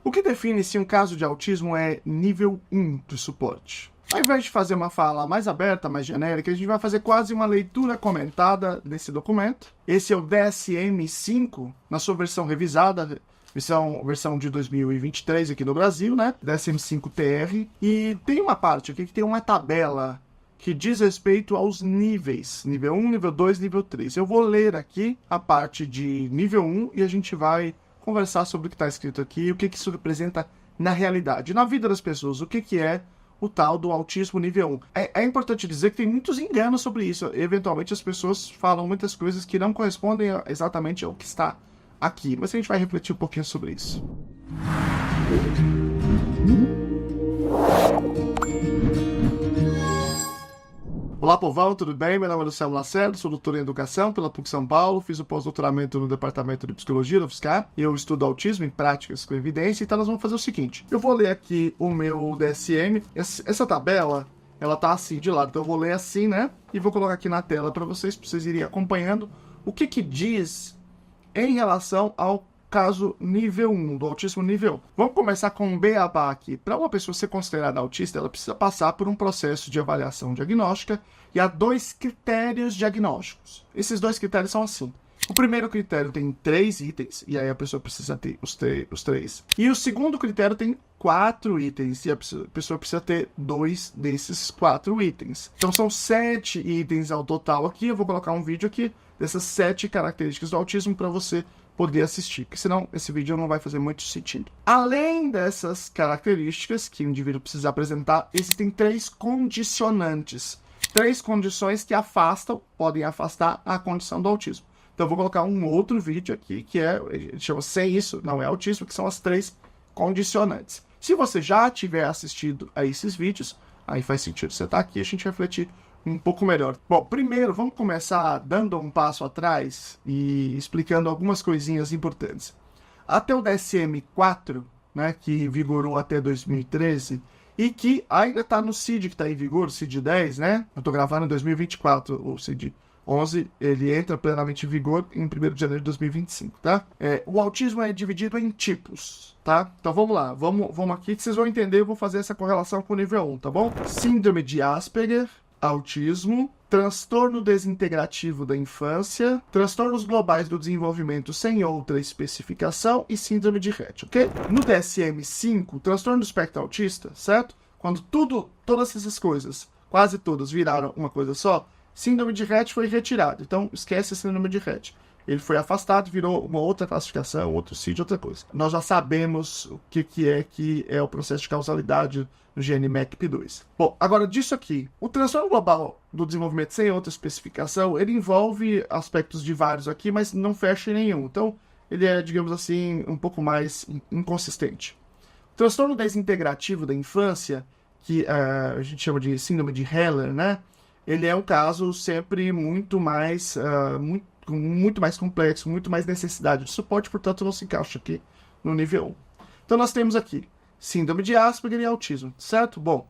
O que define se um caso de autismo é nível 1 de suporte? Ao invés de fazer uma fala mais aberta, mais genérica, a gente vai fazer quase uma leitura comentada desse documento. Esse é o DSM-5, na sua versão revisada, versão de 2023 aqui no Brasil, né? DSM-5-TR. E tem uma parte aqui que tem uma tabela que diz respeito aos níveis. Nível 1, nível 2, nível 3. Eu vou ler aqui a parte de nível 1 e a gente vai conversar sobre o que está escrito aqui e o que isso representa na realidade. Na vida das pessoas, o que é o tal do autismo nível 1. É importante dizer que tem muitos enganos sobre isso. Eventualmente as pessoas falam muitas coisas que não correspondem exatamente ao que está aqui. Mas a gente vai refletir um pouquinho sobre isso. Olá, povão, tudo bem? Meu nome é Luciano Lacerda, sou doutor em Educação pela PUC São Paulo, fiz o pós-doutoramento no Departamento de Psicologia da UFSCar, e eu estudo autismo em práticas com evidência, então nós vamos fazer o seguinte, eu vou ler aqui o meu DSM, essa tabela, ela tá assim de lado, então eu vou ler assim, né, e vou colocar aqui na tela para vocês irem acompanhando o que diz em relação ao caso nível 1, do autismo nível 1. Vamos começar com um beabá aqui. Para uma pessoa ser considerada autista, ela precisa passar por um processo de avaliação diagnóstica e há 2 critérios diagnósticos. Esses 2 critérios são assim. O primeiro critério tem 3 itens, e aí a pessoa precisa ter os 3. E o segundo critério tem 4 itens, e a pessoa precisa ter 2 desses 4 itens. Então são 7 itens ao total aqui. Eu vou colocar um vídeo aqui dessas 7 características do autismo para você poder assistir, porque senão esse vídeo não vai fazer muito sentido. Além dessas características que o indivíduo precisa apresentar, existem 3 condicionantes. 3 condições que podem afastar a condição do autismo. Então eu vou colocar um outro vídeo aqui, que chama Sem Isso Não É Autismo, que são as 3 condicionantes. Se você já tiver assistido a esses vídeos, aí faz sentido você estar aqui e a gente refletir um pouco melhor. Bom, primeiro vamos começar dando um passo atrás e explicando algumas coisinhas importantes. Até o DSM-4, né, que vigorou até 2013, e que ainda está no CID que está em vigor, o CID-10, né? Eu estou gravando em 2024, o CID-11, ele entra plenamente em vigor em 1º de janeiro de 2025, tá? O autismo é dividido em tipos, tá? Então vamos lá, vamos aqui que vocês vão entender, eu vou fazer essa correlação com o nível 1, tá bom? Síndrome de Asperger, autismo, transtorno desintegrativo da infância, transtornos globais do desenvolvimento sem outra especificação e síndrome de Rett, ok? No DSM-5, transtorno do espectro autista, certo? Quando todas essas coisas, quase todas, viraram uma coisa só, síndrome de Rett foi retirado. Então, esquece a síndrome de Rett. Ele foi afastado, virou uma outra classificação, outro CID, outra coisa. Nós já sabemos o que é o processo de causalidade no GNMECP2. Bom, agora disso aqui. O transtorno global do desenvolvimento sem outra especificação, ele envolve aspectos de vários aqui, mas não fecha em nenhum. Então, ele é, digamos assim, um pouco mais inconsistente. O transtorno desintegrativo da infância, que a gente chama de síndrome de Heller, né? Ele é um caso sempre muito mais complexo, muito mais necessidade de suporte, portanto não se encaixa aqui no nível 1. Então nós temos aqui síndrome de Asperger e autismo, certo? Bom,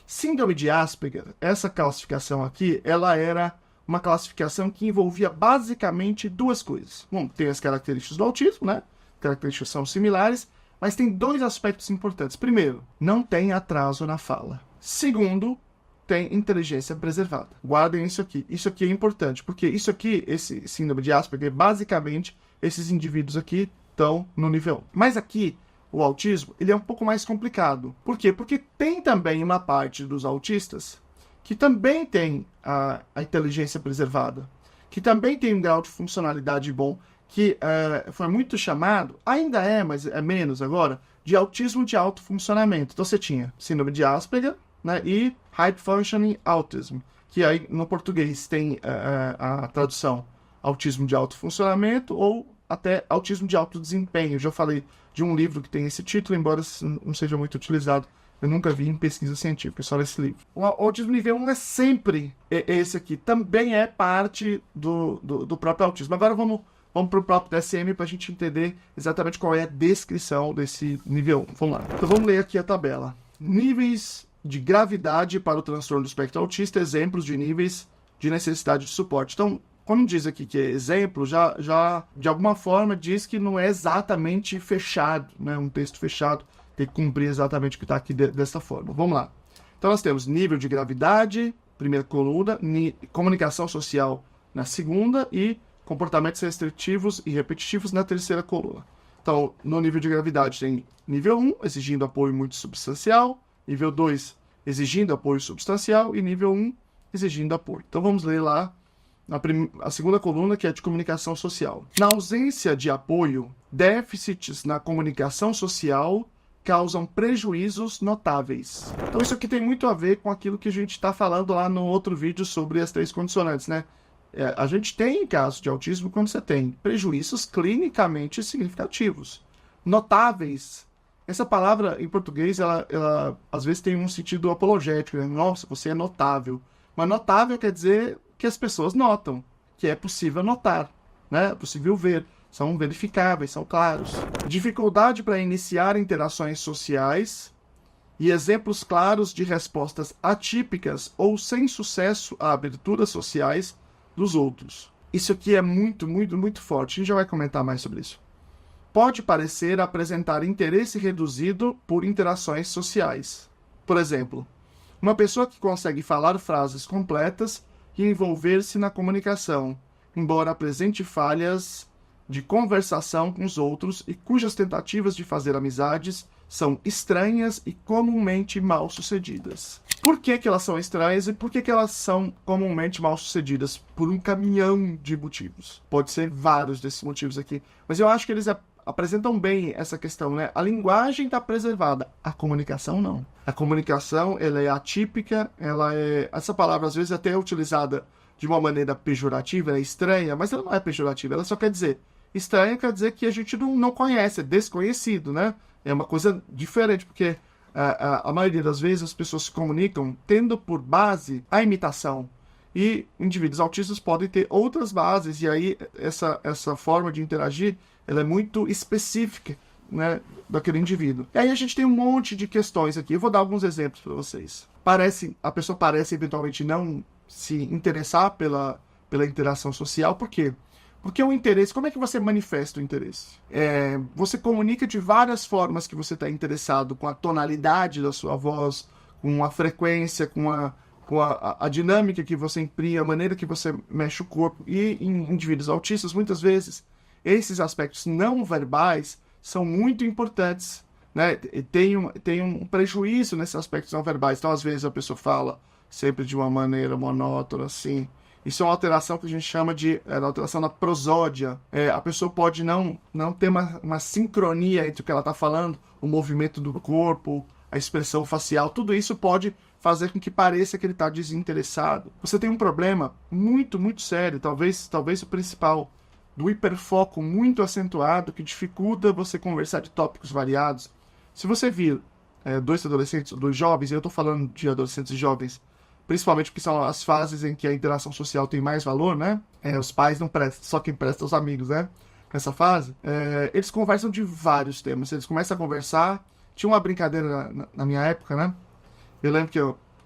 síndrome de Asperger, essa classificação aqui, ela era uma classificação que envolvia basicamente 2 coisas. Bom, tem as características do autismo, né? Características são similares, mas tem 2 aspectos importantes. Primeiro, não tem atraso na fala. Segundo, tem inteligência preservada. Guardem isso aqui. Isso aqui é importante, porque isso aqui, esse síndrome de Asperger, basicamente, esses indivíduos aqui estão no nível 1. Mas aqui, o autismo, ele é um pouco mais complicado. Por quê? Porque tem também uma parte dos autistas que também tem a inteligência preservada, que também tem um grau de funcionalidade bom, que foi muito chamado, ainda é, mas é menos agora, de autismo de alto funcionamento. Então você tinha síndrome de Asperger, né, e High Functioning Autism, que aí no português tem a tradução autismo de alto funcionamento ou até autismo de alto desempenho. Eu já falei de um livro que tem esse título, embora não seja muito utilizado. Eu nunca vi em pesquisa científica, só nesse livro. O autismo nível 1 é sempre esse aqui. Também é parte do próprio autismo. Agora vamos para o próprio DSM para a gente entender exatamente qual é a descrição desse nível 1. Vamos lá. Então vamos ler aqui a tabela. Níveis de gravidade para o transtorno do espectro autista, exemplos de níveis de necessidade de suporte. Então, quando diz aqui que é exemplo, já de alguma forma diz que não é exatamente fechado, né? Um texto fechado tem que cumprir exatamente o que está aqui dessa forma. Vamos lá. Então nós temos nível de gravidade, primeira coluna, comunicação social na segunda e comportamentos restritivos e repetitivos na terceira coluna. Então, no nível de gravidade tem nível 1, exigindo apoio muito substancial, nível 2, exigindo apoio substancial, e nível 1, exigindo apoio. Então vamos ler lá a segunda coluna, que é de comunicação social. Na ausência de apoio, déficits na comunicação social causam prejuízos notáveis. Então isso aqui tem muito a ver com aquilo que a gente está falando lá no outro vídeo sobre as 3 condicionantes, né? A gente tem casos de autismo quando você tem prejuízos clinicamente significativos. Notáveis. Essa palavra em português, ela às vezes tem um sentido apologético, né? Nossa, você é notável. Mas notável quer dizer que as pessoas notam, que é possível notar, né? É possível ver, são verificáveis, são claros. Dificuldade para iniciar interações sociais e exemplos claros de respostas atípicas ou sem sucesso a aberturas sociais dos outros. Isso aqui é muito, muito, muito forte. A gente já vai comentar mais sobre isso. Pode parecer apresentar interesse reduzido por interações sociais. Por exemplo, uma pessoa que consegue falar frases completas e envolver-se na comunicação, embora apresente falhas de conversação com os outros e cujas tentativas de fazer amizades são estranhas e comumente mal-sucedidas. Por que elas são estranhas e por que elas são comumente mal-sucedidas? Por um caminhão de motivos. Pode ser vários desses motivos aqui, mas eu acho que eles apresentam bem essa questão, né? A linguagem está preservada, a comunicação não. A comunicação, ela é atípica, essa palavra às vezes até é utilizada de uma maneira pejorativa, é estranha, mas ela não é pejorativa, ela só quer dizer, estranha quer dizer que a gente não conhece, é desconhecido, né? É uma coisa diferente, porque a maioria das vezes as pessoas se comunicam tendo por base a imitação. E indivíduos autistas podem ter outras bases, e aí essa forma de interagir ela é muito específica, né, daquele indivíduo. E aí a gente tem um monte de questões aqui. Eu vou dar alguns exemplos para vocês. A pessoa parece eventualmente não se interessar pela interação social. Por quê? Porque o interesse, como é que você manifesta o interesse? Você comunica de várias formas que você está interessado, com a tonalidade da sua voz, com a frequência, com a dinâmica que você imprime, a maneira que você mexe o corpo. E em indivíduos autistas, muitas vezes, esses aspectos não verbais são muito importantes, né? Tem um prejuízo nesses aspectos não verbais. Então, às vezes, a pessoa fala sempre de uma maneira monótona, assim. Isso é uma alteração que a gente chama de alteração na prosódia. A pessoa pode não ter uma sincronia entre o que ela está falando, o movimento do corpo, a expressão facial. Tudo isso pode fazer com que pareça que ele está desinteressado. Você tem um problema muito, muito sério, talvez o principal, do hiperfoco muito acentuado que dificulta você conversar de tópicos variados. Se você vir 2 adolescentes, 2 jovens, e eu estou falando de adolescentes e jovens, principalmente porque são as fases em que a interação social tem mais valor, né? Os pais não prestam, só quem presta é os amigos, né? Nessa fase, eles conversam de vários temas. Eles começam a conversar. Tinha uma brincadeira na minha época, né? Eu lembro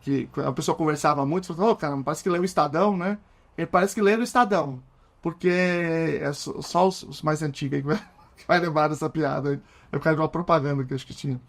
que a pessoa conversava muito, falava, cara, parece que lê o Estadão, né? Ele parece que lê o Estadão. Porque é só os mais antigos que vai lembrar dessa piada. É por causa de uma propaganda que eu acho que tinha.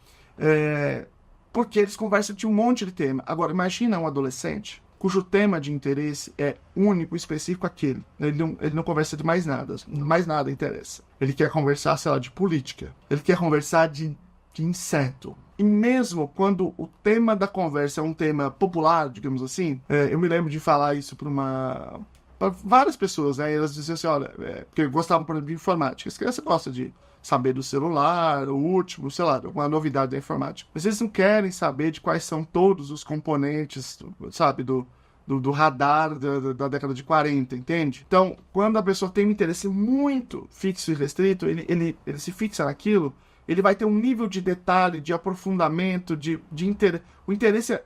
Porque eles conversam de um monte de tema. Agora, imagina um adolescente cujo tema de interesse é único, específico aquele. Ele não conversa de mais nada interessa. Ele quer conversar, sei lá, de política. Ele quer conversar de inseto. E mesmo quando o tema da conversa é um tema popular, digamos assim, eu me lembro de falar isso para várias pessoas, né? E elas diziam assim, olha, porque gostavam, por exemplo, de informática. As crianças gostam de saber do celular, o último, sei lá, uma novidade da informática. Mas eles não querem saber de quais são todos os componentes, sabe, do radar da década de 40, entende? Então, quando a pessoa tem um interesse muito fixo e restrito, ele se fixa naquilo, ele vai ter um nível de detalhe, de aprofundamento, o interesse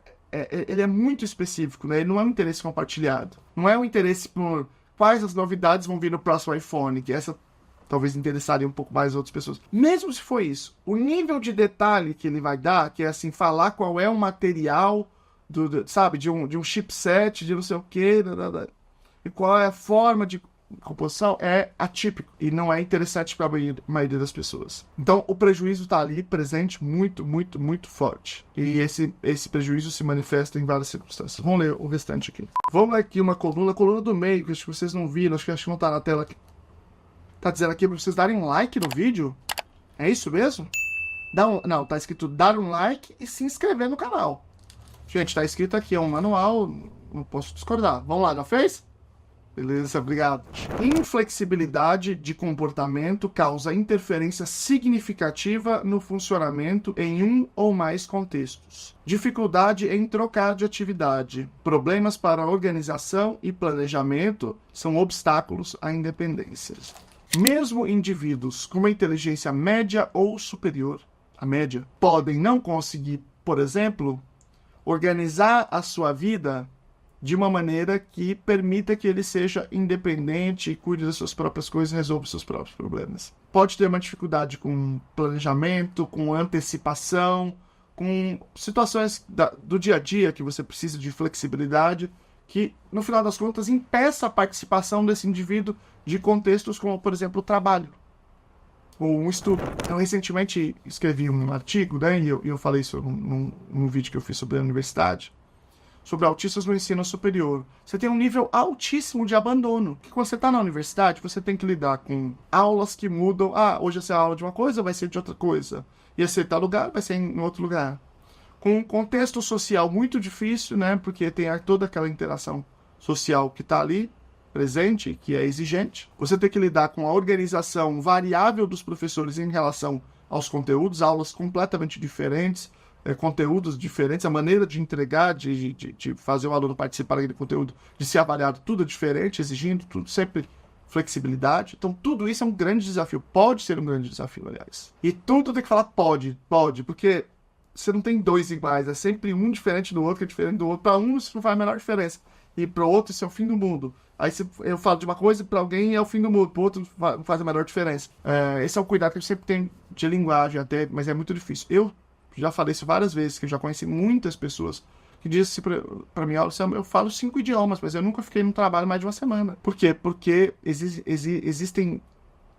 ele é muito específico, né? Ele não é um interesse compartilhado. Não é um interesse por quais as novidades vão vir no próximo iPhone, que essa talvez interessaria um pouco mais outras pessoas. Mesmo se for isso, o nível de detalhe que ele vai dar, que é assim, falar qual é o material, sabe, de um chipset, de não sei o quê, e qual é a forma de composição é atípico e não é interessante para a maioria das pessoas. Então, o prejuízo está ali presente muito, muito, muito forte. E esse prejuízo se manifesta em várias circunstâncias. Vamos ler o restante aqui. Vamos ler aqui uma coluna, a coluna do meio, que acho que vocês não viram, acho que não está na tela aqui. Tá dizendo aqui para vocês darem um like no vídeo. É isso mesmo? Não, tá escrito dar um like e se inscrever no canal. Gente, tá escrito aqui, é um manual, não posso discordar. Vamos lá, já fez? Beleza, obrigado. Inflexibilidade de comportamento causa interferência significativa no funcionamento em um ou mais contextos. Dificuldade em trocar de atividade. Problemas para organização e planejamento são obstáculos à independência. Mesmo indivíduos com uma inteligência média ou superior, a média, podem não conseguir, por exemplo, organizar a sua vida de uma maneira que permita que ele seja independente, cuide das suas próprias coisas e resolva os seus próprios problemas. Pode ter uma dificuldade com planejamento, com antecipação, com situações do dia a dia que você precisa de flexibilidade, que, no final das contas, impeça a participação desse indivíduo de contextos como, por exemplo, o trabalho ou um estudo. Eu recentemente escrevi um artigo, né, e eu falei isso num vídeo que eu fiz sobre a universidade, sobre autistas no ensino superior. Você tem um nível altíssimo de abandono. Que quando você está na universidade, você tem que lidar com aulas que mudam. Hoje essa é a aula de uma coisa, vai ser de outra coisa. E esse tal lugar vai ser em outro lugar. Com um contexto social muito difícil, né? Porque tem toda aquela interação social que está ali, presente, que é exigente. Você tem que lidar com a organização variável dos professores em relação aos conteúdos, aulas completamente diferentes, conteúdos diferentes, a maneira de entregar, de fazer o aluno participar daquele conteúdo, de ser avaliado, tudo diferente, exigindo tudo, sempre flexibilidade. Então, tudo isso é um grande desafio. Pode ser um grande desafio, aliás. E tudo tem que falar pode, porque você não tem dois iguais, é sempre um diferente do outro, que é diferente do outro. Para um, isso não faz a menor diferença. E para o outro, isso é o fim do mundo. Aí eu falo de uma coisa, para alguém é o fim do mundo, para o outro não faz a menor diferença. Esse é o cuidado que eu sempre tenho de linguagem até, mas é muito difícil. Eu já falei isso várias vezes, que eu já conheci muitas pessoas que dizem assim pra mim, eu falo 5 idiomas, mas eu nunca fiquei num trabalho mais de uma semana. Por quê? Porque existem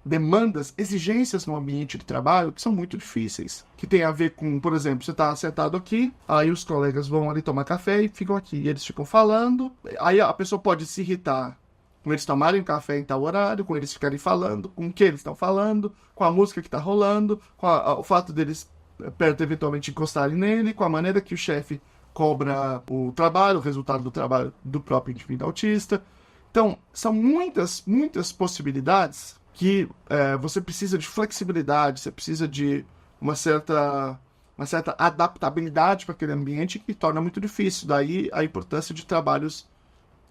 demandas, exigências no ambiente de trabalho que são muito difíceis. Que tem a ver com, por exemplo, você está sentado aqui, aí os colegas vão ali tomar café e ficam aqui. E eles ficam falando, aí a pessoa pode se irritar com eles tomarem café em tal horário, com eles ficarem falando, com o que eles estão falando, com a música que está rolando, com o fato deles perto eventualmente encostarem nele, com a maneira que o chefe cobra o trabalho, o resultado do trabalho do próprio indivíduo autista. Então, são muitas, muitas possibilidades que você precisa de flexibilidade, você precisa de uma certa adaptabilidade para aquele ambiente que torna muito difícil. Daí a importância de trabalhos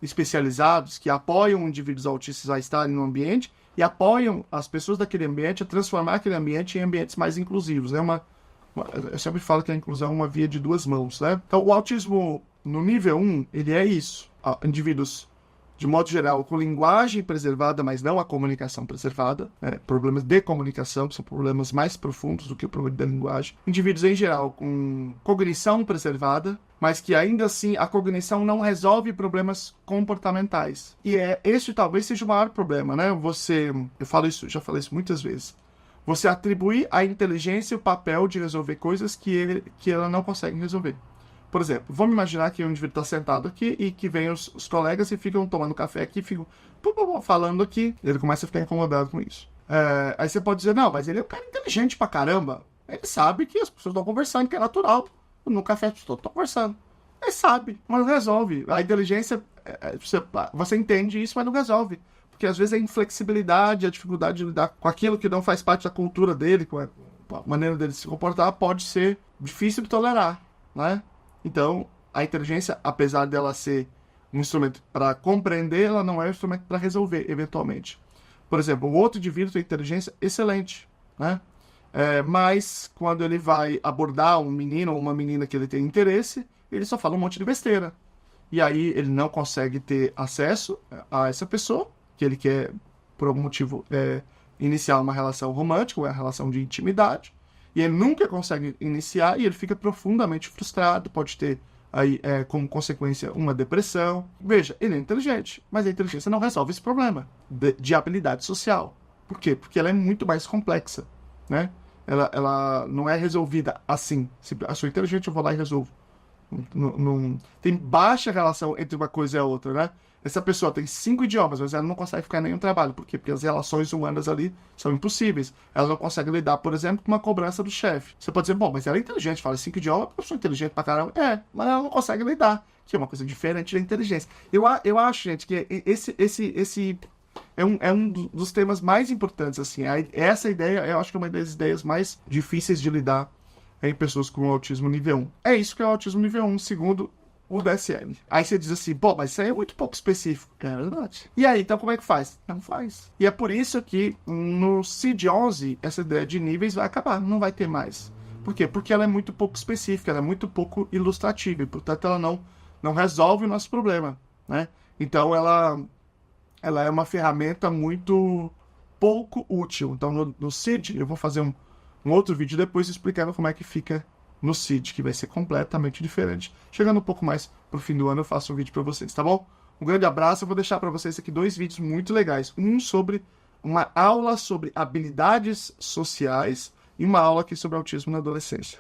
especializados que apoiam indivíduos autistas a estarem no ambiente e apoiam as pessoas daquele ambiente a transformar aquele ambiente em ambientes mais inclusivos. Eu sempre falo que a inclusão é uma via de duas mãos, né? Então, o autismo no nível 1, ele é isso. Indivíduos, de modo geral, com linguagem preservada, mas não a comunicação preservada. Problemas de comunicação, que são problemas mais profundos do que o problema da linguagem. Indivíduos, em geral, com cognição preservada, mas que ainda assim a cognição não resolve problemas comportamentais. E esse talvez seja o maior problema, né? Já falei isso muitas vezes. Você atribuir à inteligência o papel de resolver coisas que ela não consegue resolver. Por exemplo, vamos imaginar que um indivíduo está sentado aqui e que vem os colegas e ficam tomando café aqui, ficam falando aqui. Ele começa a ficar incomodado com isso. Aí você pode dizer, não, mas ele é um cara inteligente pra caramba. Ele sabe que as pessoas estão conversando, que é natural. No café as pessoas estão conversando. Ele sabe, mas não resolve. A inteligência, você entende isso, mas não resolve. Porque às vezes a inflexibilidade, a dificuldade de lidar com aquilo que não faz parte da cultura dele, com a maneira dele se comportar, pode ser difícil de tolerar, né? Então, a inteligência, apesar dela ser um instrumento para compreender, ela não é um instrumento para resolver, eventualmente. Por exemplo, o outro indivíduo tem inteligência excelente, né? Mas quando ele vai abordar um menino ou uma menina que ele tem interesse, ele só fala um monte de besteira. E aí ele não consegue ter acesso a essa pessoa, que ele quer, por algum motivo, iniciar uma relação romântica, uma relação de intimidade, e ele nunca consegue iniciar, e ele fica profundamente frustrado, pode ter aí como consequência uma depressão. Veja, ele é inteligente, mas a inteligência não resolve esse problema de habilidade social. Por quê? Porque ela é muito mais complexa, né? Ela não é resolvida assim. Se eu sou inteligente, eu vou lá e resolvo. Tem baixa relação entre uma coisa e a outra, né? Essa pessoa tem 5 idiomas, mas ela não consegue ficar em nenhum trabalho. Por quê? Porque as relações humanas ali são impossíveis. Ela não consegue lidar, por exemplo, com uma cobrança do chefe. Você pode dizer, bom, mas ela é inteligente, fala 5 idiomas, a pessoa é inteligente pra caramba. Mas ela não consegue lidar, que é uma coisa diferente da inteligência. Eu acho, gente, que esse é um dos temas mais importantes, assim. Essa ideia, eu acho que é uma das ideias mais difíceis de lidar em pessoas com autismo nível 1. É isso que é o autismo nível 1, segundo o DSM. Aí você diz assim, pô, mas isso aí é muito pouco específico. É verdade. E aí, então como é que faz? Não faz. E é por isso que no CID-11, essa ideia de níveis vai acabar, não vai ter mais. Por quê? Porque ela é muito pouco específica, ela é muito pouco ilustrativa, e portanto ela não resolve o nosso problema, né? Então ela é uma ferramenta muito pouco útil. Então no CID, eu vou fazer um outro vídeo depois explicando como é que fica no CID, que vai ser completamente diferente. Chegando um pouco mais pro fim do ano, eu faço um vídeo para vocês, tá bom? Um grande abraço, eu vou deixar para vocês aqui 2 vídeos muito legais. Um sobre uma aula sobre habilidades sociais e uma aula aqui sobre autismo na adolescência.